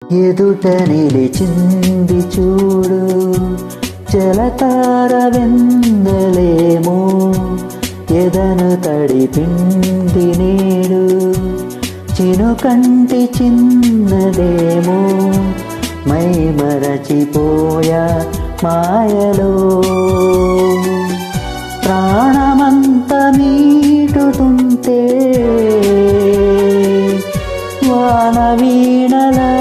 ఎదుట నిలిచింది చూడు జలతార వెన్నెలేమో ఎదను తడిపింది నేడు చినుకంటి చిన్నదేమో మై మరచిపోయా మాయలో ప్రాణమంత మీటుతుంటే వాన వీణలా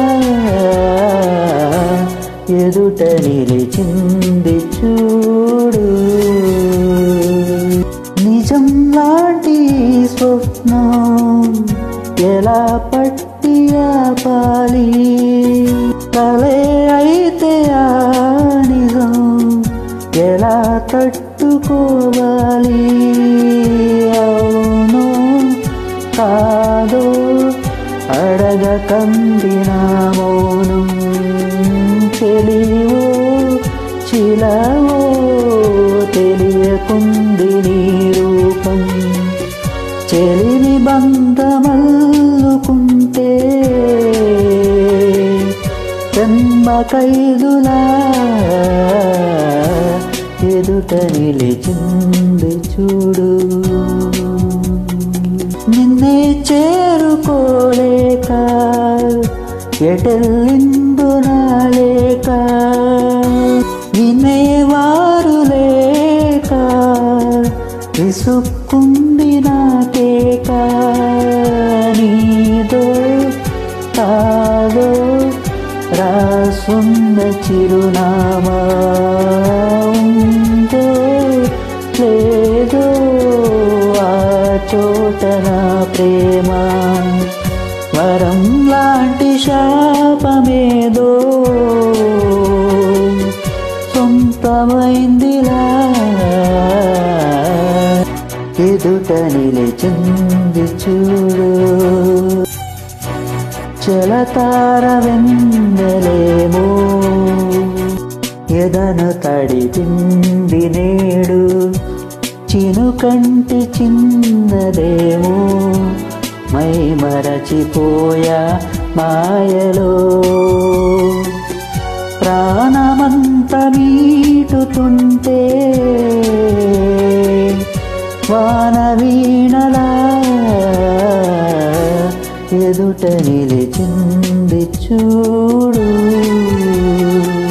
ఎదుట నిలిచింది చూడు నిజం లాంటి స్వప్నం ఎలా పట్టి ఆపాలి కలే అయితే ఆ నిజం ఎలా తట్టుకోవాలి అవును కాదో అడగకంది నా మౌనం తెలివో చిలవో తెలియకుంది నీ రూపం చెలిని బంధమల్లుకుంటే జన్మ ఖైదులా ఎదుట నిలిచింది చూడు నిన్నే చేరుకోలేక ఎటెల్లిందు నాలేక వినేవారు లేక విసుక్కుంది నాకేక నీదో కాదో రాసున్న చిరునామా ఉందో లేదో ఆ చోట నా ప్రేమ వరం లాంటి శాపమేదో సొంతమైందిలా ఎదుట నిలిచింది చూడు జలతార వెన్నెలేమో ఎదను తడిపింది నేడు చినుకంటి చిన్నదేమో మై మరచిపోయా మాయలో ప్రాణమంత మీటుతుంటే వాన వీణలా ఎదుట నిలిచింది చూడు